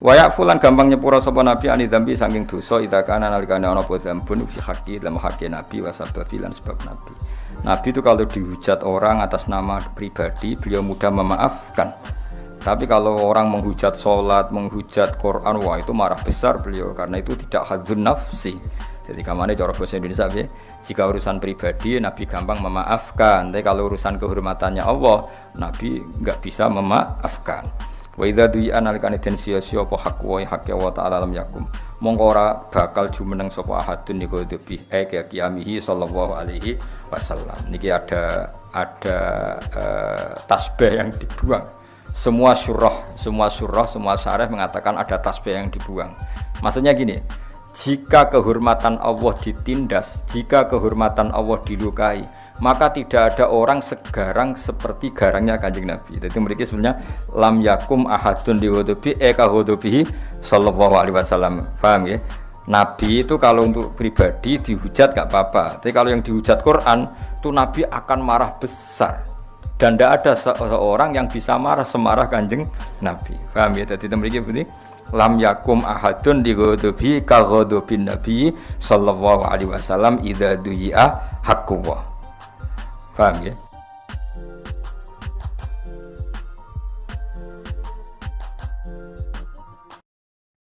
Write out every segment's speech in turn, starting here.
Wa fulan gampang nyepura sapa nabi ani dzambi saking dosa ida kana nalikane ana apa dzambun fi haqqi dalam haqqi nabi wa sababi lan sebab nabi. Nabi itu kalau dihujat orang atas nama pribadi beliau mudah memaafkan. Tapi kalau orang menghujat salat, menghujat Quran, wah itu marah besar beliau karena itu tidak hadzun nafsi. Jadi kamane cara bahasa Indonesia piye? Jika urusan pribadi Nabi gampang memaafkan, tapi kalau urusan kehormatannya Allah, Nabi enggak bisa memaafkan. Wa idza du'a nalikane den sia-sia apa hak wa hak Allah taala lam yakum mongko ora bakal jumeneng sapa ahadun niku debi qiyamihi sallallahu alaihi wasallam. Niki ada tasbih yang dibuang. Semua syarah mengatakan ada tasbih yang dibuang. Maksudnya gini, jika kehormatan Allah ditindas, jika kehormatan Allah dilukai, maka tidak ada orang segarang seperti garangnya Kanjeng Nabi. Jadi mereka sebenarnya lam yakum ahadun liwudubi hudubihi sallallahu alaihi wasallam. Paham ya? Nabi itu kalau untuk pribadi dihujat gak apa-apa. Tapi kalau yang dihujat Quran itu Nabi akan marah besar. Dan tidak ada seorang yang bisa marah semarah Kanjeng Nabi. Paham ya? Jadi mereka begini, lam yakum ahadun liwudubi hudubin Nabi sallallahu alaihi wasallam idza du'a haqqullah. Paham ya?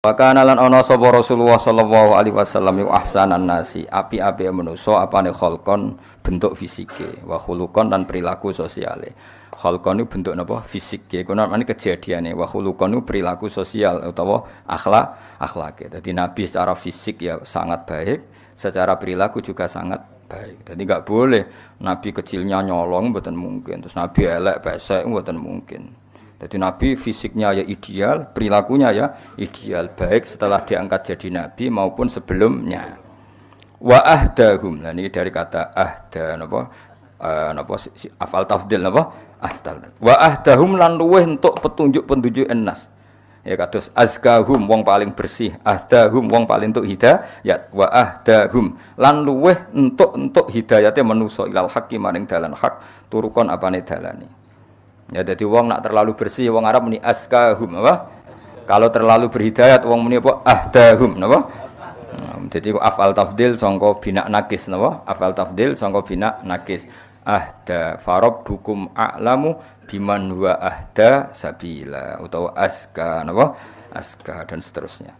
Wakana lan ana sapa Rasulullah sallallahu alaihi wasallam yu ahsanan nasi, api-api manusa apane kholqon bentuk fisike, wa khuluqon dan perilaku sosiale. Kholqon itu bentuk napa? Fisik ya. Kono mane kejadiane, wa khuluqon itu perilaku sosial utawa akhlake. Dadi Nabi secara fisik ya sangat baik, secara perilaku juga sangat baik. Jadi enggak boleh Nabi kecilnya nyolong mboten mungkin. Terus Nabi elek pesek mboten mungkin. Jadi Nabi fisiknya ya ideal, perilakunya ya ideal, baik setelah diangkat jadi nabi maupun sebelumnya. Wa ahdahum. Nah ini dari kata ahda napa afal tafdil napa? Afdal. Wa ahdahum lan luweh entuk petunjuk-petunjuk ennas. Ya kados azkahum wong paling bersih, ahdahum wong paling entuk hidayat, wa ahdahum lan luweh entuk hidayate manusa ilal haqqi maring dalan hak turukon apane dalane. Ya jadi wong nak terlalu bersih wong Arab muni azkahum apa? Kalau terlalu berhidayat wong muni apa? Ahdahum napa? Jadi afal tafdil sangka bina nakis napa? Afal tafdil sangka bina nakis. Ahda farabbukum a'lamu biman huwa ahda sabila utawa aska napa aska dan seterusnya.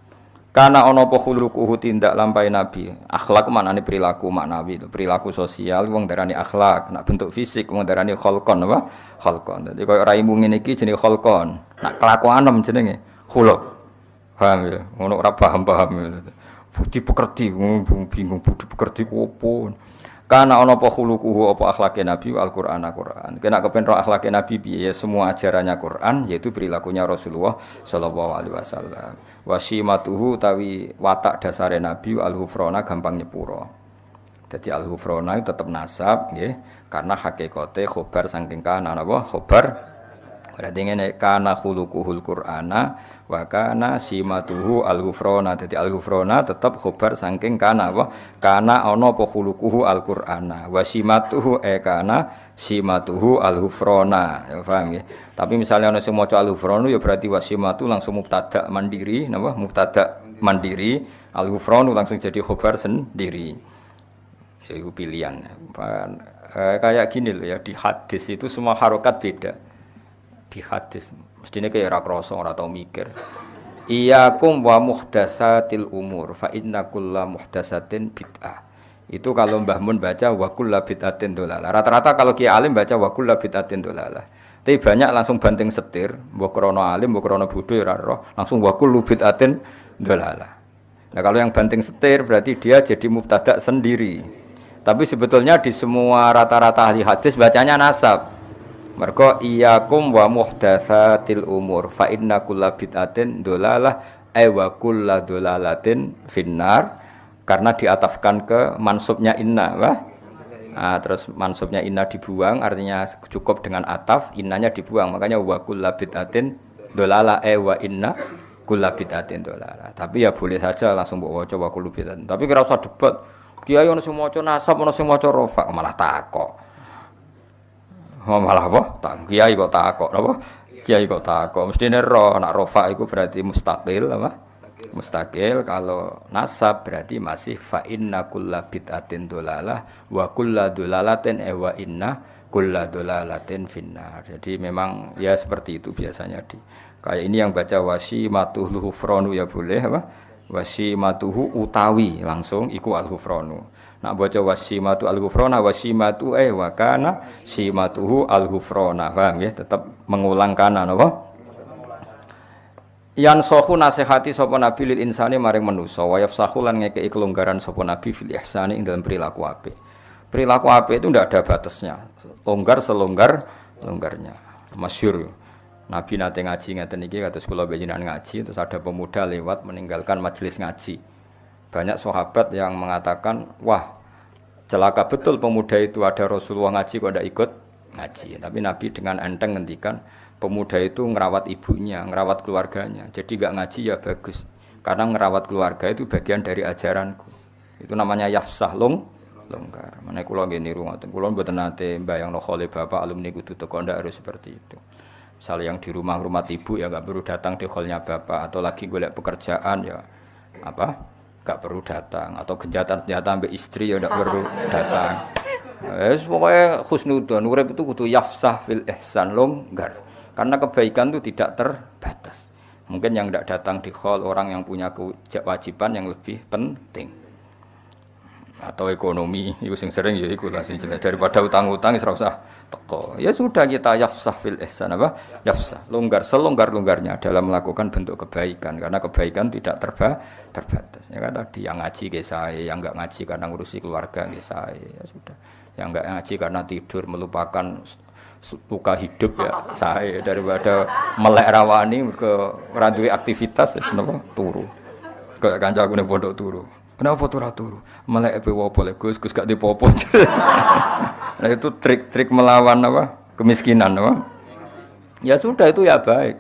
Karena ana apa khuluquhu tindak lampahe nabi. Akhlak maknane perilaku maknawi, perilaku sosial wong darani akhlak, nak bentuk fisik wong darani kholqon apa? Kholqon. Dadi koyo raimu ngene iki jenenge kholqon. Nak kelakuanem jenenge khuluq. Paham ya? Ngono ora paham-paham. Budi pekerti, bingung budi pekerti ku opo. Karena ana apa khuluquhu apa akhlake Nabi Al-Qur'an. Kena kepen ro akhlake Nabi piye semua ajarannya Quran yaitu perilakunya Rasulullah sallallahu alaihi wasallam. Wasimatuhu tawi watak dasare Nabi al-hufrona gampang nyepuro. Jadi al-hufrona itu tetap nasab nggih karena hakikate khobar saking kana napa khobar. Berarti ngene kana khuluquhul Qur'ana wa kana simatuhu al-hufrona. Jadi al-hufrona tetap khobar saking kana apa? Kana ana apa khuluquhu al-Qur'ana wa simatuhu kana simatuhu al-hufrona. Ya paham ya? Tapi misalnya ana sing maca al-hufrona ya berarti wasimatu langsung mubtada mandiri napa? Mubtada mandiri, al-hufronu langsung jadi khobar sendiri. Ya itu pilihan. Kayak gini loh ya di hadis itu semua harokat beda. Di hadis mestinya kayak ora krasa ora tau mikir. Iyyakum wa muhdatsatil umur fa inna kulla muhdatsatin bid'ah. Itu kalau Mbah Mun baca wa kullu bid'atin dolalah. Rata-rata kalau Kiai Alim baca wa kullu bid'atin dolalah. Tapi banyak langsung banting setir, mbok krana alim, mbok krana bodho ya ora roh, langsung wa kullu bid'atin dolalah. Nah, kalau yang banting setir berarti dia jadi mubtada sendiri. Tapi sebetulnya di semua rata-rata ahli hadis bacanya nasab. Mergo iyyakum wa muhdatsatil umur fa inna kulla bid'atin dolalah wa kullu dolalatin finnar karena diatafkan ke mansubnya inna wah. Terus mansubnya inna dibuang artinya cukup dengan ataf innanya dibuang makanya wa kullu bid'atin dolalah wa inna kullu bid'atin dolalah. Tapi ya boleh saja langsung mbok waca wa kullu bid'atin. Tapi ora usah debat. Kiai ono sing maca nasab ono sing maca rafa malah takok. Malah apa? Tak kiai kok takok napa? Kiai kok takok, mestine ro nak rofa iku berarti mustaqil apa? Mustaqil. Kalau nasab berarti masih fa inna kulla bid'atin dolalah wa kulla dolalatin wa inna kulla dolalatin finnar. Jadi memang ya seperti itu biasanya di kayak ini yang baca wasimatuhu hufranu ya boleh apa? Wasimatuhu utawi langsung iku al-hufranu. Nak baca wasimatu al-hufrana wasimatu wa kana simatuhu al-hufrana. Paham ya? Tetap mengulang kanan apa? Yan sohu nasihati sapa nabi lil insani maring manusa wa yafsahu lan ngekeki kelonggaran sapa nabi fil ihsani ing dalam perilaku apik. Perilaku apik itu ndak ada batasnya. Longgar selonggar-longgarnya. Masyhur. Nabi nate ngaji ngeten iki kados kula panjenengan ngaji terus ada pemuda lewat meninggalkan majelis ngaji. Banyak sahabat yang mengatakan, "Wah, celaka betul pemuda itu, ada Rasulullah ngaji kok ndak ikut ngaji." Tapi Nabi dengan enteng ngendikan, pemuda itu ngerawat ibunya, ngerawat keluarganya. Jadi enggak ngaji ya bagus. Karena ngerawat keluarga itu bagian dari ajaranku. Itu namanya yafsah longgar. Menawa kula nggih niru ngoten. Kula mboten nate mbayangno khole bapak alumni kudu teko ndak harus seperti itu. Misalnya yang di rumah ibu ya enggak perlu datang di hallnya bapak, atau lagi golek pekerjaan ya apa? Enggak perlu datang, atau genjatan-genjatan ambek istri ya enggak perlu datang. Pokoknya husnudon, urip itu kudu yafsah fil ihsan longgar. Karena kebaikan itu tidak terbatas. Mungkin yang tidak datang di hall orang yang punya kewajiban yang lebih penting. Atau ekonomi, itu sing sering ya iku lah sing jelas daripada utang-utang ora usah teko. Ya sudah kita yafsah fil ihsan apa? Yafsah, longgar selonggar-longgarnya dalam melakukan bentuk kebaikan karena kebaikan tidak terbatas. Ya kan tadi yang ngaji nggih sae, yang enggak ngaji karena ngurusi keluarga nggih sae. Ya sudah. Yang enggak ngaji karena tidur melupakan luka hidup ya sae daripada melek rawani mergo ora duwe aktivitas wis napa turu. Kayak kancaku ning pondok turu. Kenapa turu? Melek pe wopo le Gus gak dipopo. Nah itu trik-trik melawan apa? Kemiskinan apa? Ya sudah itu ya baik.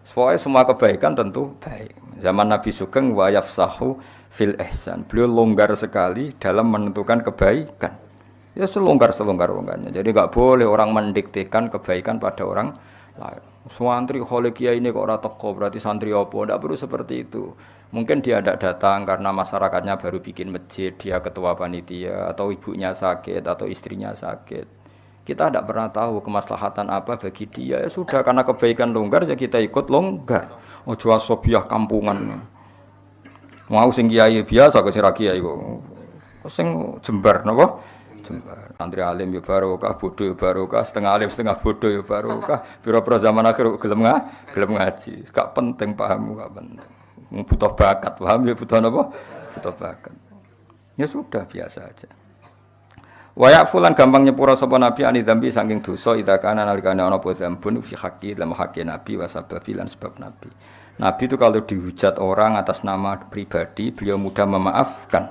Soalnya semua kebaikan tentu baik. Zaman Nabi Sugeng wa yafsahu fil ihsan. Beliau longgar sekali dalam menentukan kebaikan. Ya selonggar-longgarnya. Jadi enggak boleh orang mendiktekan kebaikan pada orang lain. Santri khole kiai ini kok ora teko berarti santri apa? Enggak perlu seperti itu. Mungkin dia tidak datang karena masyarakatnya baru bikin masjid, dia ketua panitia, atau ibunya sakit, atau istrinya sakit. Kita tidak pernah tahu kemaslahatan apa bagi dia. Ya sudah, karena kebaikan longgar, ya kita ikut longgar. Ojo asobiah kampungan. Mau sing kiai biasa, kok sira kiai kok. Sing jembar, napa? Jembar. Santri alim ya barokah, bodoh ya barokah, setengah alim setengah bodoh ya barokah. Pira-pira zaman akhir gelem ngaji. Gak penting pahammu, gak penting. Butuh bakat, paham ya butuh apa? Butuh bakat. Ya sudah biasa aja. Wayak fulan gampang nyepura sapa nabi ani dzambi saking dosa ida kana nalikane ana apa dzambun fi haqqi dalam haqqi nabi wa sababi lan sebab nabi. Nabi itu kalau dihujat orang atas nama pribadi beliau mudah memaafkan.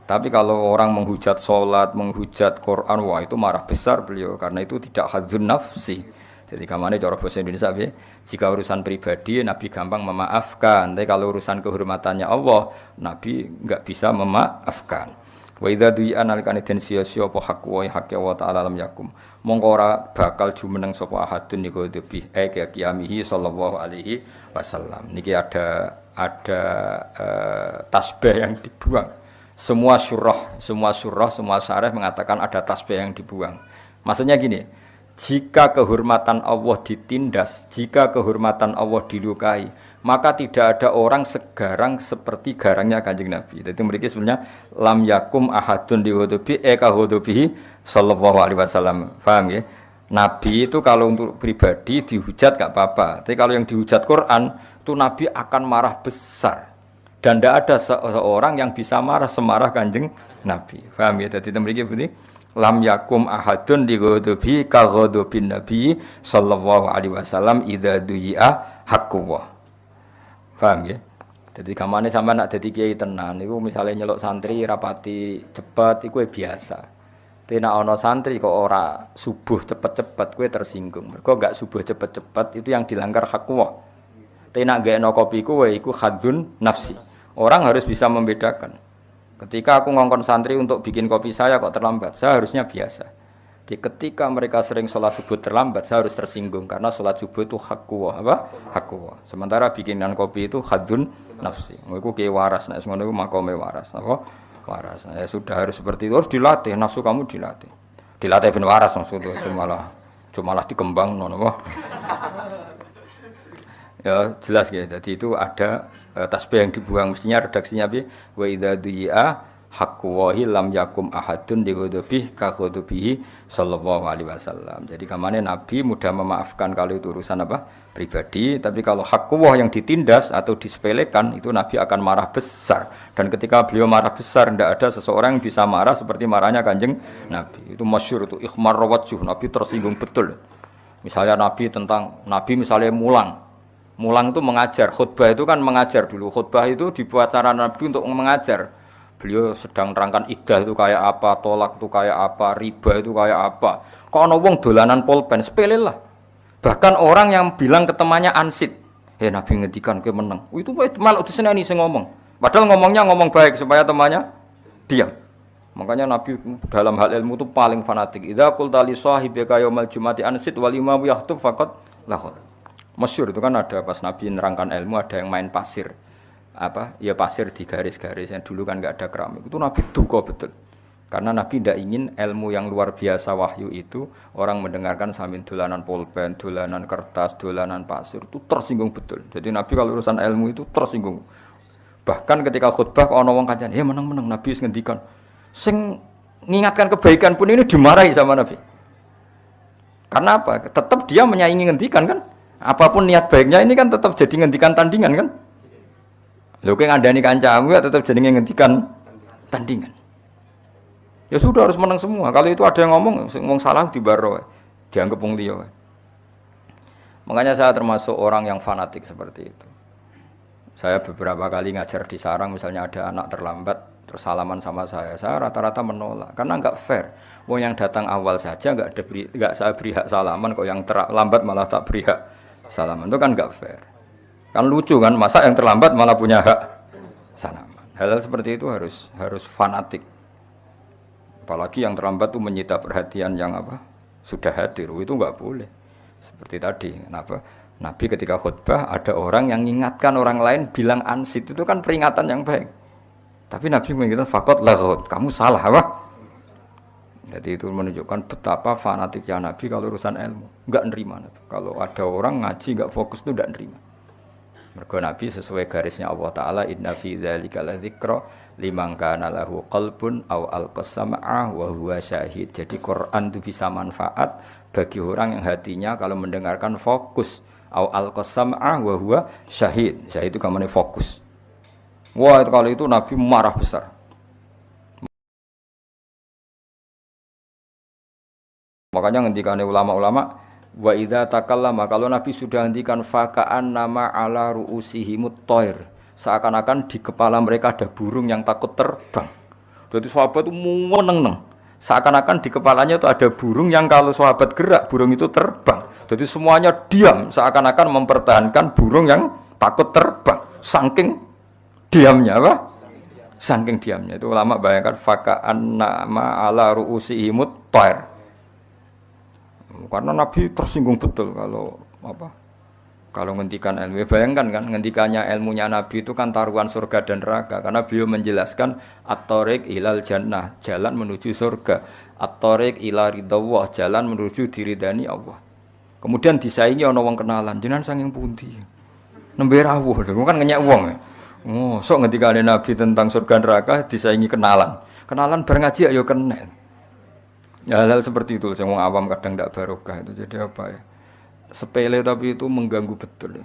Tapi kalau orang menghujat salat, menghujat Quran, wah itu marah besar beliau karena itu tidak hadzun nafsi. Jadi kamane cara bahasa Indonesia piye? Jika urusan pribadi Nabi gampang memaafkan, tapi kalau urusan kehormatannya Allah, Nabi enggak bisa memaafkan. Wa idza du'a nalikane den sia-sia apa hak wa hak Allah taala lam yakum. Mongko ora bakal jumeneng sapa ahadun niku debi qiyamihi sallallahu alaihi wasallam. Niki ada tasbih yang dibuang. Semua syarah mengatakan ada tasbih yang dibuang. Maksudnya gini, jika kehormatan Allah ditindas, jika kehormatan Allah dilukai, maka tidak ada orang segarang seperti garangnya Kanjeng Nabi. Jadi mereka sebenarnya lam yakum ahadun dihudubi hudubihi sallallahu alaihi wasallam. Paham ya? Nabi itu kalau untuk pribadi dihujat gak apa-apa. Tapi kalau yang dihujat Quran, itu Nabi akan marah besar. Dan tidak ada seorang yang bisa marah semarah Kanjeng Nabi. Paham ya? Jadi mereka berarti lam yakum ahadun di ghadabi ka ghadabin nabi sallallahu alaihi wasallam idza du'a haqqullah. Paham ya? Jadi kamane sampean nak dadi kiai tenan niku misale nyeluk santri rapati cepet iku biasa. Tapi nek ana santri kok ora subuh cepet-cepet kowe tersinggung. Mergo enggak subuh cepet-cepet itu yang dilanggar haqqullah. Tapi nek gekno kopi kowe iku hadzun nafsi. Orang harus bisa membedakan. Ketika aku ngongkon santri untuk bikin kopi saya kok terlambat, saya harusnya biasa. Jadi ketika mereka sering sholat subuh terlambat, saya harus tersinggung karena sholat subuh itu hakku apa? Hakku. Sementara bikinan kopi itu hadun nafsi. Iku ki waras, nek ngono iku makome waras. Apa? Waras. Ya sudah harus seperti itu, harus dilatih, nafsu kamu dilatih. Dilatih ben waras maksudnya, cumalah dikembang ngono apa? Ya jelas gitu. Jadi itu ada tasbih yang dibuang mestinya redaksinya bi wa idza du'a haqqu wahi lam yakum ahadun dighadabi ka ghadabihi sallallahu alaihi wasallam. Jadi kamane Nabi mudah memaafkan kalau itu urusan apa? Pribadi, tapi kalau haqqu yang ditindas atau disepelekan itu Nabi akan marah besar. Dan ketika beliau marah besar tidak ada seseorang yang bisa marah seperti marahnya Kanjeng Nabi. Itu masyhur itu ikhmar wajh, Nabi tersinggung betul. Misalnya Nabi misalnya Mulang itu mengajar, khutbah itu kan mengajar dulu. Khutbah itu dibuat cara Nabi untuk mengajar. Beliau sedang nerangkan iddah itu kayak apa, tolak itu kayak apa, riba itu kayak apa. Kok ana wong dolanan pulpen, sepele lah. Bahkan orang yang bilang ke temannya ansit, Nabi ngendikan kowe meneng. Itu malah diseneni sing ngomong. Padahal ngomongnya ngomong baik supaya temannya diam. Makanya Nabi dalam hal ilmu itu paling fanatik. Idza qulta li sahibika yaumal jumati ansit wal imamu yahtub faqad lahur. Masyhur itu kan ada pas Nabi nerangkan ilmu ada yang main pasir. Pasir di garis-garis yang dulu kan enggak ada keramik. Itu Nabi duka betul. Karena Nabi tidak ingin ilmu yang luar biasa wahyu itu orang mendengarkan sambil dolanan pulpen, dolanan kertas, dolanan pasir itu tersinggung betul. Jadi Nabi kalau urusan ilmu itu tersinggung. Bahkan ketika khutbah kok ana wong kancane, meneng-meneng Nabi ngendikan. Sing mengingatkan kebaikan pun ini dimarahi sama Nabi. Karena apa? Tetap dia menyaingi ngendikan kan? Apapun niat baiknya ini kan tetap jadi ngendikan tandingan kan? Lho kowe ngandani kancamu ya tetap jadi ngendikan tandingan. Ya sudah harus menang semua. Kalau itu ada yang ngomong salah dibaro, dianggap wong liya. Makanya saya termasuk orang yang fanatik seperti itu. Saya beberapa kali ngajar di sarang misalnya ada anak terlambat terus salaman sama saya rata-rata menolak karena enggak fair. Wong yang datang awal saja enggak saya beri hak salaman, kok yang terlambat malah tak beri hak salaman, itu kan enggak fair. Kan lucu kan, masa yang terlambat malah punya hak salaman. Hal-hal seperti itu harus fanatik. Apalagi yang terlambat itu menyita perhatian yang sudah hadir, itu enggak boleh. Seperti tadi, kenapa? Nabi ketika khutbah ada orang yang mengingatkan orang lain bilang ansit, itu kan peringatan yang baik. Tapi Nabi mengingatkan faqad laghut, kamu salah apa? Jadi itu menunjukkan betapa fanatiknya Nabi kalau urusan ilmu. Enggak nerima Nabi. Kalau ada orang ngaji enggak fokus itu enggak nerima. Mergo Nabi sesuai garisnya Allah Ta'ala, inna fi dzalika ladzikra liman kana lahu qalbun aw alqasama'a wa huwa syahid. Jadi Quran itu bisa manfaat bagi orang yang hatinya kalau mendengarkan fokus, aw alqasama'a wa huwa syahid. Syahid itu kamane fokus. Wah, itu kalau itu Nabi marah besar. Makanya ngendikane ulama-ulama wa idza takallama, kalau Nabi sudah hentikan faka'an nama ala ru'usihimut thair, seakan-akan di kepala mereka ada burung yang takut terbang. Jadi sahabat itu meneng-neng, seakan-akan di kepalanya itu ada burung yang kalau sahabat gerak burung itu terbang. Jadi semuanya diam, seakan-akan mempertahankan burung yang takut terbang. Saking diamnya Saking diamnya itu ulama bayangkan faka'an nama ala ru'usihimut thair. Karena Nabi tersinggung betul kalau ngendikan ilmu. Bayangkan kan ngendikannya ilmunya Nabi itu kan taruhan surga dan neraka, karena beliau menjelaskan at-thariq ilal jannah, jalan menuju surga, at-thariq ila ridawah, jalan menuju diridani Allah. Kemudian disaingi ana wong kenalan, jenengan saking pundi? Nembe rawuh, kan ngenyek wong. Oh, sok ngendikane Nabi tentang surga neraka disaingi kenalan. Kenalan bareng ngaji ayo kena. Ya, hal-hal seperti itu yang orang awam kadang tidak barokah itu. Jadi sepele tapi itu mengganggu betul.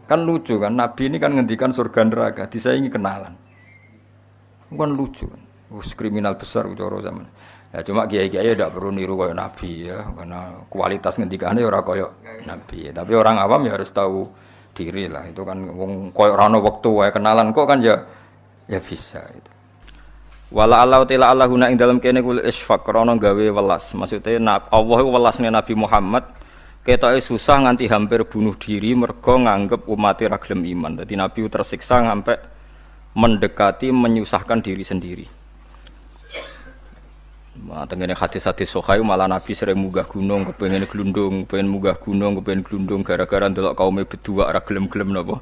Kan lucu kan, Nabi ini kan ngendikan surga neraka disaingi kenalan. Kan lucu kan. Kriminal besar cara zaman. Ya cuma kiai-kiai tidak perlu niru kayak Nabi ya, karena kualitas ngendikannya ora kayak Nabi. Tapi orang awam ya harus tahu diri lah. Itu kan wong koyo ora ono wektu wae kenalan kok kan ya bisa itu. Wala Allah ta'ala Allahuna ing dalam kene kul isfaq krana gawe welas. Maksude Allah iku welasne Nabi Muhammad ketoke susah nganti hampir bunuh diri mergo nganggep umat ra gelem iman. Dadi Nabi tersiksa sampai mendekati menyusahkan diri sendiri. Tengene hadis-hadis sahih malah Nabi sering munggah gunung kepengin glundung, pengen munggah gunung kepengin glundung gara-gara ndelok kaume berdua ora gelem-gelem napa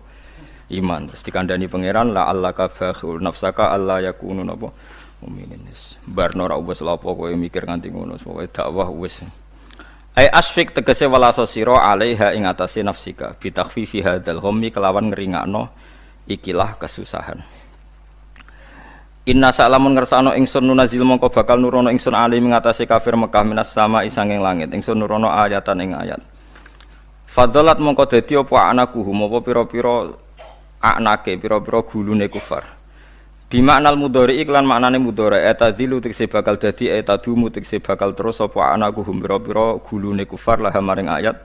iman. Terus dikandani pangeran la allaka bakhul nafsaka alla yakunu napa mukminin. Barno ora wis lapo kowe mikir nganti ngono, pokoke dakwah wis. Ai asfik tegese walaso sira alaiha ing atase nafsika bi takhfifi hadzal ghammi kelawan ngringakno ikilah kesusahan. Inna sa'lamun ngersano ingsun nunazil mongko bakal nurono ingsun ali mengatasi kafir Mekah minas sama isanging langit ingsun nurono ayatan ing ayat. Fadzalat mongko dadi apa anakuhum apa pira-pira anake pira-pira gulune kufar. Bi maknal mudhari iklan maknane mudhari etadilu tekse bakal dadi etadumu tekse bakal terus apa anakuhum pira-pira gulune kufar lah maring ayat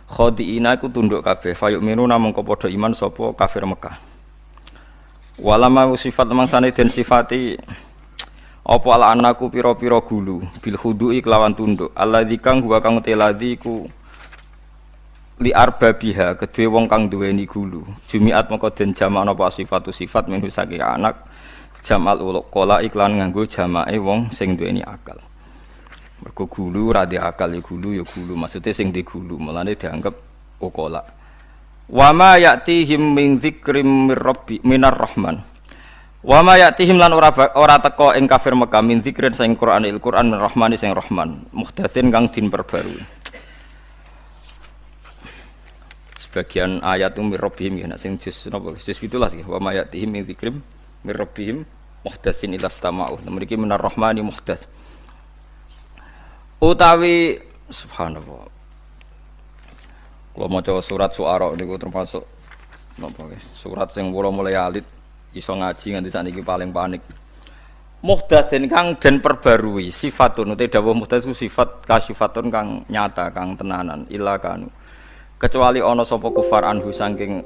khadiina iku tunduk kabeh fayuk minuna mongko padha iman sapa kafir Mekah. Walama sifat mangsane den sifati apa ala anaku pira-pira gulu bil khudu'i kelawan tunduk alladzi kang huwa kang teladi ku li arbabiha kedue wong kang duweni gulu jumiat moko den jamak napa sifatu sifat minhu saking anak jamal uqala iklan nganggo jamake wong sing duweni akal mergo gulu ra di akal ya gulu maksude sing di gulu mulane dianggap uqala. Wa ma ya'tihim min dzikrim minar rahman. Wa ma ya'tihim lan ora teka ing kafir Mekah min dzikrin sing Qur'anil Qur'an min rahmani sing rahman muhdatsin kang din perbarui. Sebagian ayat mir rabbihim ya sing juz napa juz 17 ya wa ma ya'tihim min dzikrim mir rabbihim muhdatsin ila istama'u. Mriki minar rahmani muhdats. Utawi subhanallah. Kalau maca surat Syu'ara niku termasuk napa surat sing kula mulai alit iso ngaji nganti sakniki paling panik. Muhdatsin kang den perbarui sifatun uti dawuh muhdats ku sifat kasifatun kang nyata kang tenanan illa kanu. Kecuali ana sapa kufar anhu saking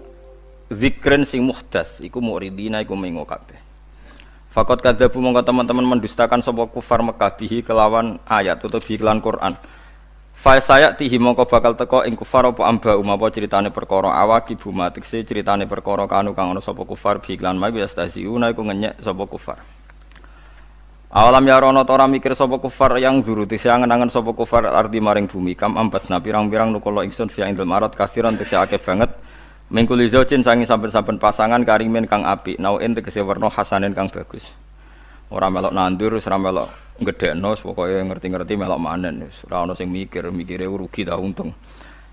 zikren sing muhdats iku muridina iku mengo kabeh. Faqat kadzabu mongko teman-teman mendustakan sapa kufar Mekah bihi kelawan ayat utawa bihi kelawan Quran. Fa saya tihi mongko bakal teko ing kufar apa amba umapa critane perkara awaki bumatikse critane perkara kanu kang ana sapa kufar biklan mawi astasiuna iku ngenyek sapa kufar. Awalam ya rono ora mikir sapa kufar yang zuruti angen-angen sapa kufar ardi maring bumi kam ambasna pirang-pirang nukula ingsun fi indal marat kasiran tegese akeh banget mingkuli zaujin sangi saben-saben pasangan karimin kang apik nauin tegese werna hasanen kang bagus. Ora melok nandur, ora melok gedhekno, pokoke ngerti-ngerti melok manen wis. Ora ana sing mikire rugi ta untung.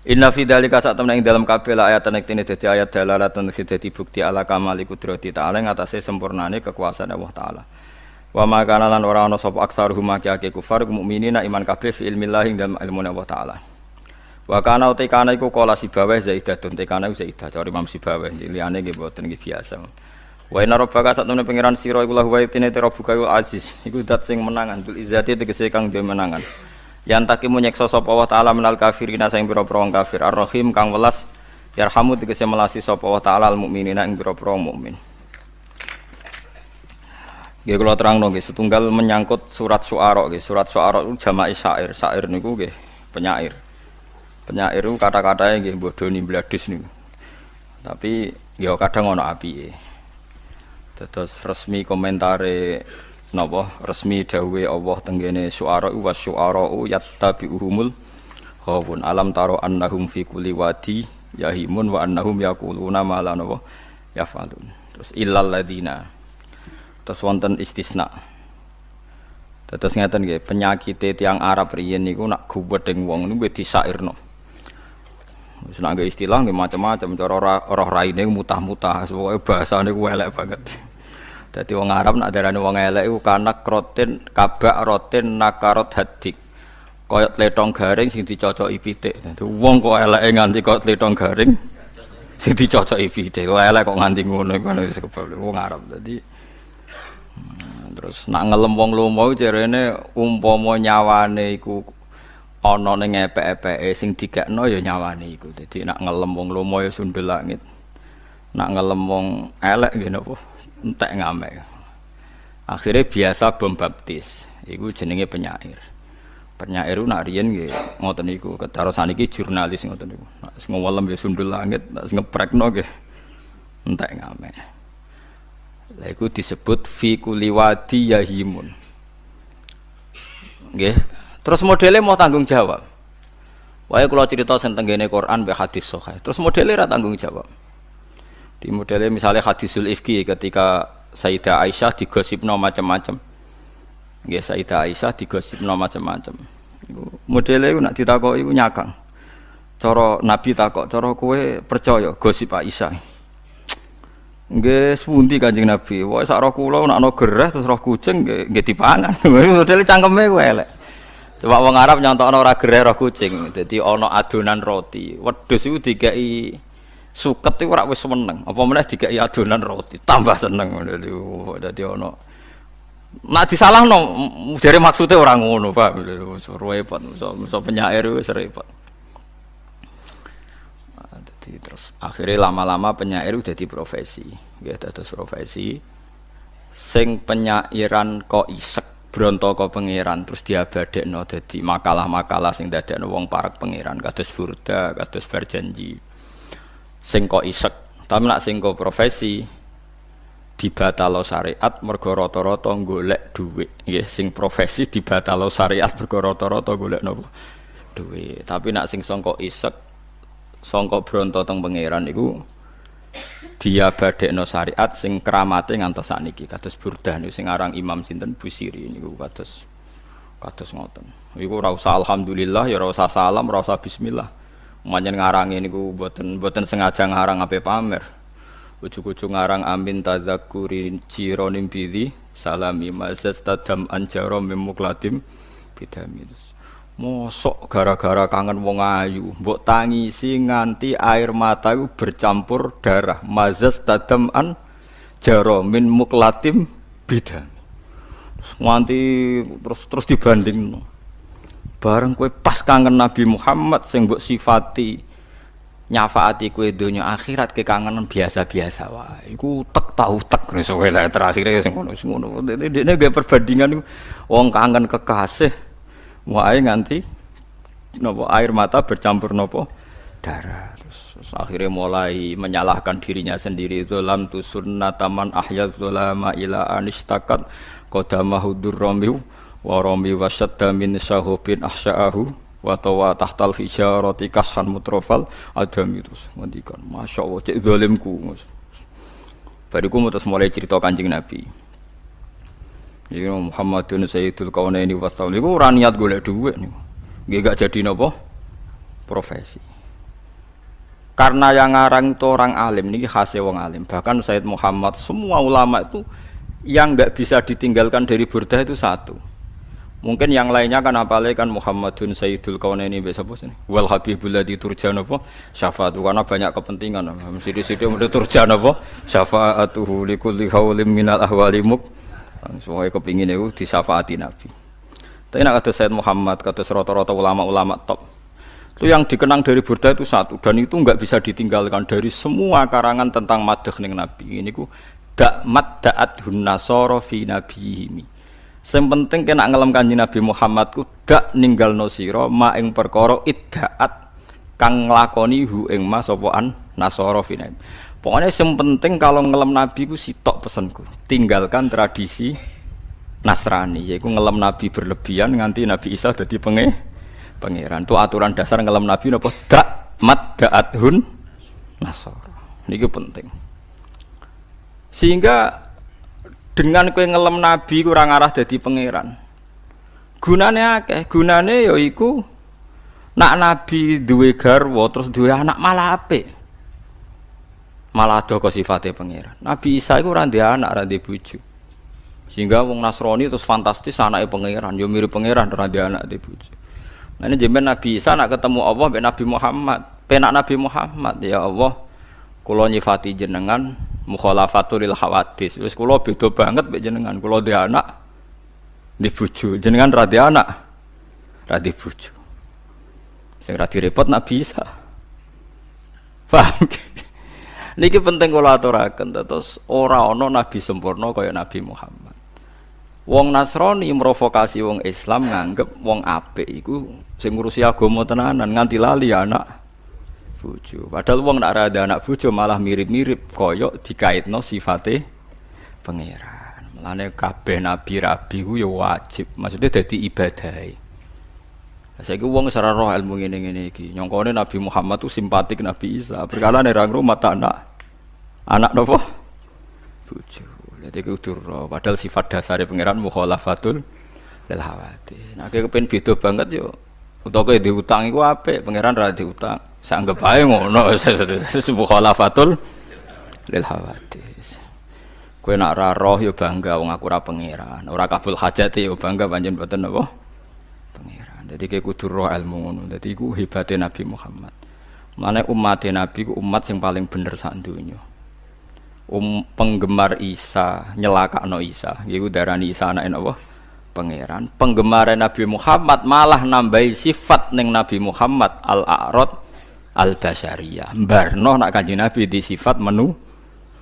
Inna fi dzalika satamna ing dalam kabeh ayatan iktine dadi ayat dalalatan dadi bukti ala kamali kudrati ta'ala ngatasé sempurnane kekuasaan Allah taala. Wa ma kana lan ora ana sapa aksaruhum akeh kufar mukminina iman kabeh fi ilmillah ing dalam ilmu Allah taala. Wa kana utekana iku kala sibaweh zaidatun tekana zaidah cari Imam Sibaweh liyane nggih mboten nggih biasa. Wa inna rabbaka satune pangeran sira iku lahu wa tine rabbuka aziz iku zat sing menangan bil izzati tegese kang dhewe menangan yan takimu nyeksa sapa wa taala menal kafirina sing pira-pira wong kafir ar-rahim kang welas yarhamu tegese melasi sapa wa taala al mukminina ing pira-pira mukmin. Nggih kula terangno nggih setunggal menyangkut surat Syu'ara nggih surat Syu'ara itu jama'i syair niku nggih penyair itu kata-katanya nggih bodoni bladus niku tapi ya kadang ana apike. Terus resmi komentare napa resmi dawuhe Allah tenggene Syu'ara wa syu'ara'u yattabi'uhumul ghawun alam taro annahum fi kulli wadi yahimun wa annahum yaquluna ma la napa yafalun. Terus illal ladina. Terus wonten istisna. Terus ngeten nggih penyakite tiyang Arab riyen niku nak gubedeng wong niku disairno. Wis nak istilah nggih macam-macam cara roh raine mutah-mutah pokoke bahasane ku elek banget. Dadi wong Arab nak darani wong elek iku kanak rotin kabak rotin nakarot hadik. Kaya tletong garing sing dicocoki pitik. Dadi wong kok eleke nganti kok tletong garing sing dicocoki pitik. Elek kok nganti ngono iku wis kebab wong Arab. Dadi terus nak ngelem wong lomo jarene umpama nyawane iku ana ning epek-epeke sing digekno ya nyawane iku. Dadi nak ngelem wong lomo ya sundel langit. Nak ngelem wong elek nggih napa entek ngamek. Akhire biasa bom baptis. Iku jenenge penyair. Penyair nak riyen nggih ngoten niku, karo saniki jurnalis ngoten niku. Nek sing ngwelem ya sundul langit, nek sing ngeprekno nggih entek ngamek. Lha iku disebut fi kulli wadi yahimun. Nggih. Terus modelnya mau tanggung jawab. Wae kula cerita sing tenggene Quran be hadis sahih. Terus modelnya ra tanggung jawab. Di modelnya misalnya hadisul ifki ketika Sayyidah Aisyah digosipno macam-macam. Nggih, Sayyidah Aisyah digosipno macam-macam. Iku modele iku nak ditakoki iku nyakang. Cara Nabi takok, cara kowe percaya gosip Aisyah. Nggih, pundi Kanjeng Nabi? Wae sak roh kula nek ana gereh terus roh kucing nggih dipangan. Modele cangkeme kowe elek. Coba wong Arab nyontokno ora gereh roh kucing. Dadi ana adonan roti. Wedhus iku dikeki suket iku ora wis seneng. Apa meneh dikeki adonan roti, tambah seneng ngono lho. Dadi ana nek disalahno jare maksude ora ngono, Pak. Repot, iso penyair wis repot. Terus akhirnya lama-lama penyair udah di profesi, ya terus profesi. Sing penyairan kok isek bronto kok pangeran terus diabadekno dadi makalah-makalah sing dadekno wong parek pangeran kados Burda, kados berjanji. Sing kok isek, tapi nak sing kok profesi dibatalo syariat mergo rata-rata golek dhuwit. Nggih, sing profesi dibatalo syariat mergo rata-rata golek napa? Dhuwit. Tapi nak sing sangka isek sangka bronto teng pangeran iku dia badekno syariat sing keramate ngantos sakniki kados Burdah niku sing aran Imam sinten Busiri niku kados ngoten. Iku ora usah alhamdulillah ya ora usah salam, ora usah bismillah. Manjen ngarange niku mboten sengaja ngarang ape pamer. Ujug-ujug ngarang amin tadzakuri jironim bidhi salami mazaz tadam anjaro memukladim bidamis. Mosok gara-gara kangen wong ayu, mbok tangisi nganti air mata iku bercampur darah. Mazaz tadam an jaro min muklatim bidam. Nganti terus dibandingno. Bareng kowe pas kangen Nabi Muhammad sing mbok sifati nyafaati kowe donya akhirat kekangenan biasa-biasa wae. Iku tek tau tek wis terakhire sing ngono. Dene gawe perbandingan wong kangen kekasih wae nganti napa air mata bercampur napa darah. Terus akhirnya mulai menyalahkan dirinya sendiri. Zalam tu sunnataman ahya zulama ila anistakat qadamahu durrami wa rami wasadda min sahubin ahsa'ahu wa tawa tahtal hijarati kashan mutrafal adami. Terus ngendikan masyaallah cek zalimku. Bariku terus mulai cerita Kanjeng Nabi. Iki Muhammadun Sayyidul Kaunaini wassalam niku ora niat golek dhuwit niku. Nggih gak jadi napa? Profesi. Karena yang ngarang itu orang alim niki khase wong alim. Bahkan Sayyid Muhammad semua ulama itu yang enggak bisa ditinggalkan dari Burdah itu satu. Mungkin yang lainnya kan apalagi kan Muhammadun Sayyidul Kaunaini besok sini. Wal habibul ladzi turjan apa? Syafaatu karena banyak kepentingan. Mesti-mesti menurut turjan apa? Syafaatuhu likulli haulim minal ahwali semuanya kepingin itu disafaati Nabi. Tapi nak kata Sayyid Muhammad, kata rata-rata ulama-ulama top, itu yang dikenang dari Burdah itu satu, dan itu enggak bisa ditinggalkan dari semua karangan tentang madh ning Nabi. Ini ku dakmat daat hunnasoro fi nabiyhimi. Yang penting kena ngelem kanjeng Nabi Muhammad ku dak ninggalno sira ma ing perkara iddaat kang nglakoni hu ing ma sapa nasara fi nabi. Pokoknya yang penting kalau ngelem Nabi ku sitok pesanku, tinggalkan tradisi Nasrani, yaitu ngelem Nabi berlebihan nganti Nabi Isa jadi pangeran. Itu aturan dasar ngelem Nabi napa dak mat da'athun nasara. Niki penting. Sehingga dengan kowe ngelem Nabi kurang arah jadi pangeran. Gunane akeh, gunane yaiku nak Nabi duwe garwa terus duwe anak malah apik. Malah ada kok sifatnya pangeran. Nabi Isa itu ora ndek anak, ora ndek bojo. Sehingga wong Nasrani terus fantastis anake pangeran, yo mirip pangeran ora ndek anak ndek bojo. Nah jenengan Nabi Isa nak ketemu Allah mbek Nabi Muhammad, penak Nabi Muhammad ya Allah, kula nyifati jenengan mukhalafatul lil hawadis. Wis kula beda banget mbek jenengan, kula ndek anak ndek bojo. Jenengan ora ndek anak, ora ndek bojo. Sing ra direpot Nabi Isa. Paham? Niki penting kula aturaken terus ora ana nabi sempurna kaya Nabi Muhammad. Wong Nasrani mrovokasi wong Islam nganggep wong apik iku sing ngurusi agama tenanan nganti lali anak bojo. Padahal wong nek ada anak bojo malah mirip-mirip kaya dikaitno sifate pangeran. Mulane kabeh nabi rabi ku ya wajib, maksudnya dadi ibadahe. Saiki wong ora roh ilmu ngene-ngene iki. Nyongkone Nabi Muhammad tuh simpatik Nabi Isa. Perkara nek ra ngrumat anak. Anak napa? Bojo. Dadi kudu roh. Padahal sifat dasare pangeran mukhalafatul lil hawati. Nek kepen beda banget yo utawa kowe diutang iku apik, pangeran ra diutang. Sanggep ae ngono. Mukhalafatul lil hawati. Kowe nak ra roh yo bangga wong aku ora pangeran. Ora kabul hajat yo bangga pancen mboten napa? Pangeran. Dadi kowe kudu roh ilmu ngono. Dadi iku hebate Nabi Muhammad. Mane umat Nabi ku umat sing paling bener sak donya. Penggemar Isa nyelakakno Isa iku darani Isa anake napa pangeran. Penggemar Nabi Muhammad malah nambahi sifat ning Nabi Muhammad al-a'rad al-basyariyah. Mbarno nak Kanjeng Nabi di sifat menu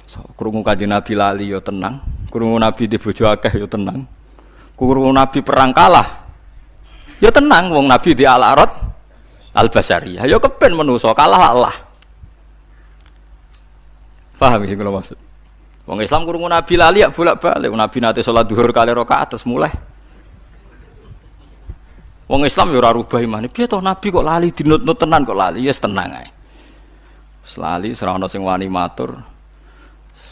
so, krungu Kanjeng Nabi lali yo tenang, krungu Nabi di bojo akeh yo tenang, krungu Nabi perang kalah yo tenang. Wong Nabi di al-a'rad al-basyariyah yo kepen menusa kalah Allah. Paham sing kula maksud. Wong Islam krungu Nabi lali ya bolak-balik. Nabi nate salat zuhur kali rakaat terus mulai. Wong Islam ya ora rubah imane. Piye to Nabi kok lali dinut-nut tenan kok lali? Ya tenang ae. Wis lali ora ana sing wani matur.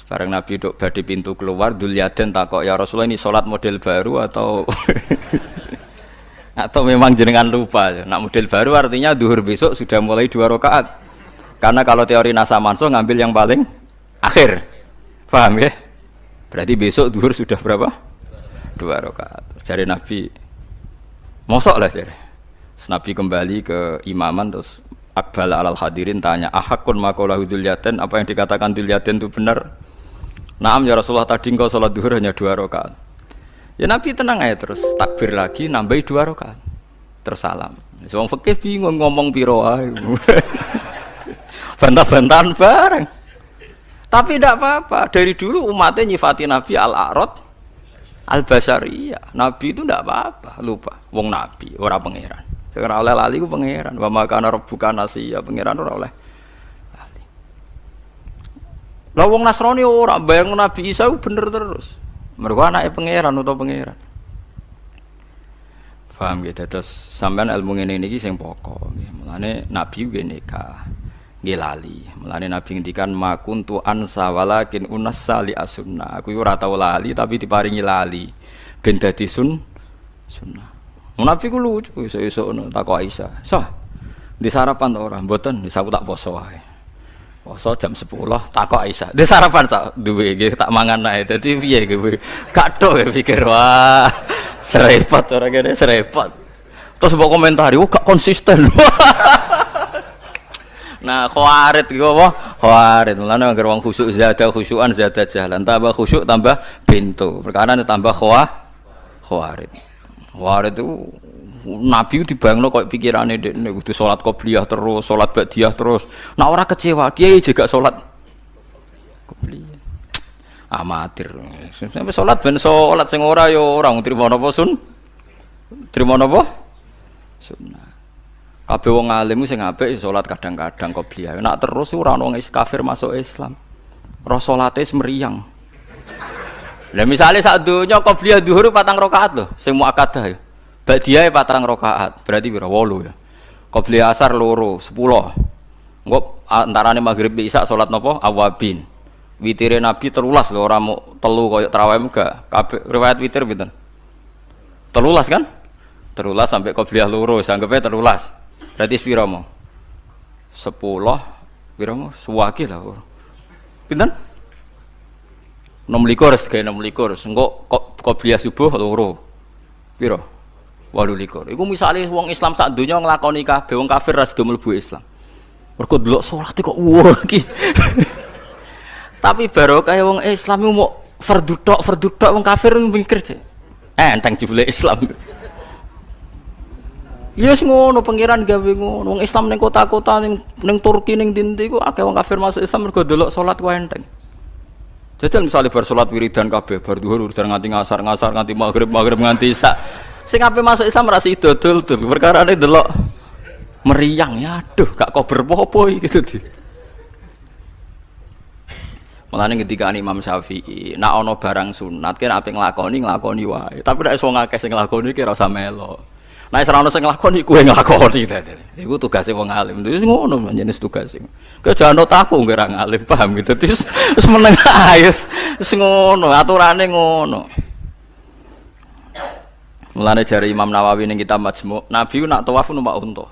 Bareng Nabi dok badhe pintu keluar Dzulyaden takok ya Rasulullah ini salat model baru atau atau memang jenengan lupa. Nak model baru artinya zuhur besok sudah mulai 2 rakaat. Karena kalau teori nasa mansuh ngambil yang paling akhir, paham ya? Berarti besok duhur sudah berapa? 2 rakaat. Jari Nabi, mosok lah jari. Nabi kembali ke imaman terus akbal alal hadirin tanya, ahakun makolahu Dzulyaden, apa yang dikatakan Dzulyaden itu benar? Naam ya Rasulullah, tadi engkau sholat duhur hanya 2 rakaat. Ya Nabi tenang aja terus takbir lagi nambahi 2 rakaat. Tersalam. Wong fikih bingung ngomong piro ae. Bantah-bantahan bareng. Tapi tidak apa-apa. Dari dulu umatnya nyifati Nabi al-a'rad al-basyariyah. Nabi itu tidak apa-apa. Lupa. Wong Nabi, orang pangeran. Sekarang oleh lali ku pangeran. Wa makana rabbuka nasiya, pangeran ora oleh lali. Lah wong Nasrani ora bayang Nabi Isa bener terus. Mergo anake pangeran utawa pangeran. Paham gitu. Terus sampean ilmu ngene iki sing pokok. Mulane Nabi ngene ka. Lali, mulane Nabi ngendikan makuntu ansa walakin unassali as-sunnah. Aku ora tau lali tapi diparingi lali ben dadi sunnah. Nabi ku lucu esuk-esuk ngono takok Aisyah. "Sah, di sarapan ta ora?" "Mboten, wis aku tak poso wae." Poso jam 10 takok Aisyah. "Di sarapan sak duwe nggih tak mangan ae." Dadi piye kowe? Gak tok ya pikir wah. Serepot ora kene serepot. Terus mbok komentari, "Oh gak konsisten." Nah, khawarit iku apa? Khawarit. Mulane anggere wong khusyuk zada khusyuan zada jalan. Tambah khusyuk tambah pintu. Perkara tambah khawarit. Khawarit itu Nabi dibayangno koyo pikirane dekne kudu salat qobliyah terus, salat ba'diyah terus. Nah ora kecewa, kiai juga salat qobliyah. Amatir. Sampai salat ben salat sing ora ya ora trimo napa Trimo napa? Sunnah. Kabeh wong alim sing apik salat kadang-kadang qobliyah. Nek terus ora ono wong kafir masuk Islam. Roh salate meriang. Lah misale sak donya qobliyah zuhur 4 rakaat lho, sing muakkadah ya. Ba'diyah 4 rakaat, berarti piro? 8 ya. Qobliyah asar 2, 10. Engko antarane maghrib isya salat napa? Awabin. Witire Nabi 13 lho, ora mau 3 koyo tarawih enggak. Kabeh riwayat witir pinten? 13 kan? 13 sampai qobliyah 2, sanggepe 13. Berarti sepiro mo? 10 piro mo? Suwake lah. Pinten? 26 gawe 26. Engko qobliyah subuh 2. Piro? 28. Iku misale wong Islam sak donya nglakoni kabeh wong kafir ra sedo mlebu Islam. Mergo delok salate kok wah iki. Tapi barokah wong Islam mau fardhu tok wong kafir mikir cek. Enteng jebule Islam. Yes ngono pangeran gawe ngono. Wong Islam ning kota-kota ning Turki ning ndi ku akeh wong kafir masuk Islam mergo delok salat ku enteng. Jajal misalnya bar salat wiridan kabeh, bar zuhur wiridan nganti ngasar nganti maghrib nganti isya. Sing ape masuk Islam ra sida dol-dol. Perkarane delok meriang ya aduh gak kober apa-apa iki gitu. Mulane ketika Imam Syafi'i, nek ana barang sunat kira ape nglakoni wae. Tapi nek wong akeh sing nglakoni ki ora usah melo. Nek ora ono sing nglakoni kuwe nglakoni dadi. Iku tugase wong alim. Wis ngono jenis tugase. Kowe aja anut aku ora ngalim, paham gitu. Wis meneng ae wis ngono, aturane ngono. Mulane jare Imam Nawawi ning kitab Majmu', Nabi nak tawaf numpak unta.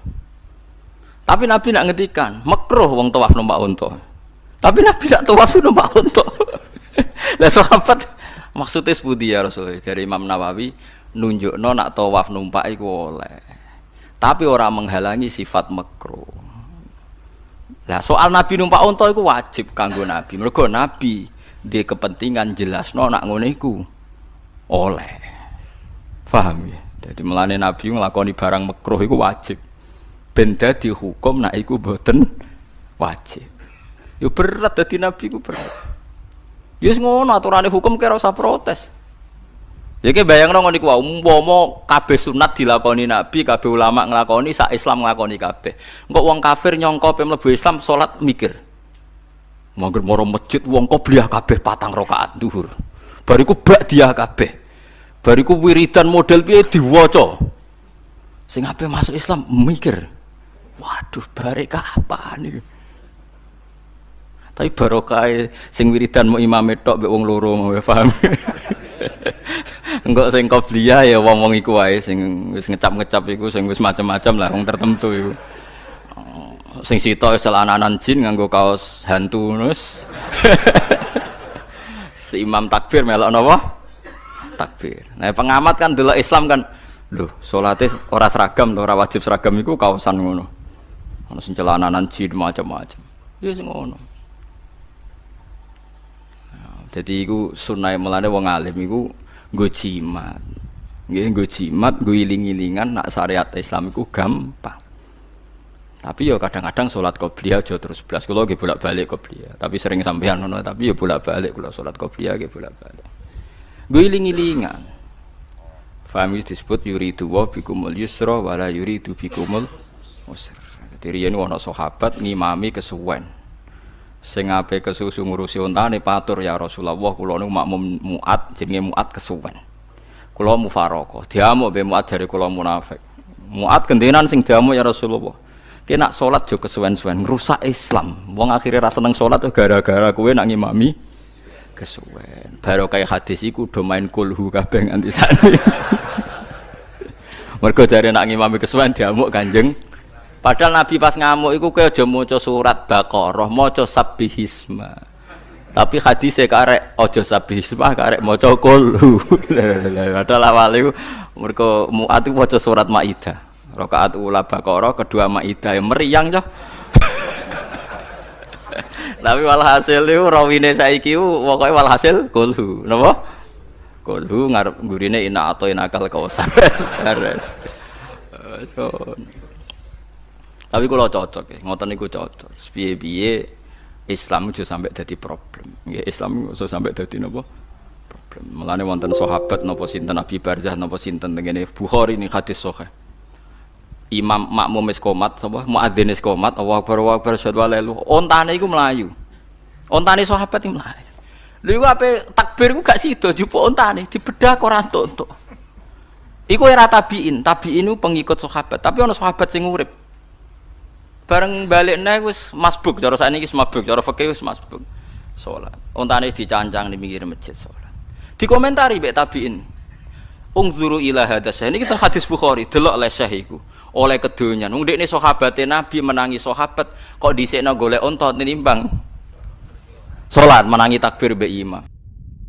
Tapi Nabi nak ngendikan, makruh wong tawaf numpak unta. Tapi Nabi nak tawaf numpak unta. Lah sahabat maksudnya sepundi ya Rasul? Dari Imam Nawawi nunjukno nak tawaf numpak iku oleh. Tapi ora menghalangi sifat makruh. Lah soal Nabi numpak unta iku wajib kanggo Nabi. Mergo Nabi di kepentingan jelasno nak ngono iku oleh. Paham ya? Jadi melane Nabi nglakoni barang makruh iku wajib. Ben dadi hukum nak iku mboten wajib. Yo berat dadi Nabi ku berat. Ya wis ngono aturane hukum kira usah protes. Ya ki bayangno ngono iku wae umpama kabeh sunat dilakoni Nabi, kabeh ulama nglakoni, sak Islam nglakoni kabeh. Engko wong kafir nyangka pe mlebu Islam salat mikir. Mangger maro masjid wong qobliyah kabeh 4 rakaat zuhur. Bariku ba'diyah kabeh. Bariku wiridan model piye diwaca. Sing ape masuk Islam mikir. Waduh, bare kapan iki? Tapi barokah sing wiridan mau imam tok mbek wong loro mau paham. Engko sing qobliyah ya wong-wong iku wae sing wis ngecap-ngecap iku sing wis macam-macam lah wong tertentu iku. Sing sita celananan jin nganggo kaos hantu nus. Si imam takbir melok napa? Takbir. Nah pengamat kan delok Islam kan lho salate ora seragam ora wajib seragam iku kaosan ngono. Ana sing celananan jin macam-macam. Ya sing ngono. Jadi iku sunah melane wong alim iku nggo jimat. Nggih nggo jimat, nggo iling-ilingan nak syariat Islam iku gampang. Tapi ya kadang-kadang salat qobliyah aja terus blas kula nggih bolak-balik qobliyah. Tapi sering sampeyan ngono tapi ya bolak-balik kula salat qobliyah nggih bolak-balik. Nggo iling-ilingan. Faham disebut yuridu wa bikumul yusra wala yuridu bikumul usra. Dadi riyen ana sahabat ngimami kesuwen. Sing ape kesusu ngurusi ontane patur ya Rasulullah kula niku makmum Mu'ad jenenge Mu'ad kesuwen. Kula mufaraqah. Diamuk be Mu'ad jare kula munafik. Mu'ad gentenan sing diamuk ya Rasulullah. Ki nak salat yo kesuwen-suwen ngrusak Islam. Wong akhire ra seneng salat gara-gara kowe nak ngimami kesuwen. Baru kaya hadis iku do main kulhu kabeh nganti sane. Mergo jare nak ngimami kesuwen diamuk Kanjeng. Padahal Nabi pas ngamuk iku kowe aja maca surat Baqarah, maca Sabbihisma. Tapi hadise karek aja Sabbihisma, karek maca Qul. Padahal awale iku mergo Mu'ad iku maca surat Maidah. Rakaat ula Baqarah, kedua Maidah meriang cah. Tapi walhasil iku rawine saiki pokoke walhasil Qul. Napa? Qul ngarep gurine ina atau inakal kausar. So tapi kalau cocok ya, ngoten niku cocok. Piye-piye Islam aja sampai dadi problem. Nggih, Islam aja sampai dadi napa? Problem. Mulane wonten sahabat napa sinten Abi Barzah napa sinten tengene Bukhari ni hadis sahih. Imam makmum wis qomat sapa? Muadzin wis qomat, Allahu Akbar syahadu la ilaha illallah. Ontane iku mlayu. Ontane sahabat iki mlayu. Lha iku ape takbir iku gak sida jupuk ontane dibedah ora entuk-entuk. Iku era tabiin iku pengikut sahabat, tapi ana sahabat sing urip. Bareng balik naik wis masbuk, cara sakniki wis mabuk, cara fikih wis masbuk. Salat. Ontane dicancang di pinggir masjid salat. Dikomentari mbek tabiin. Ungzuru ila hadas. Ini kita hadis Bukhari, delok le syekh iku. Oleh kedonyan. Wong dekne sahabate Nabi menangi sahabat kok dhisikno golek unta tinimbang salat menangi takbir mbek imam.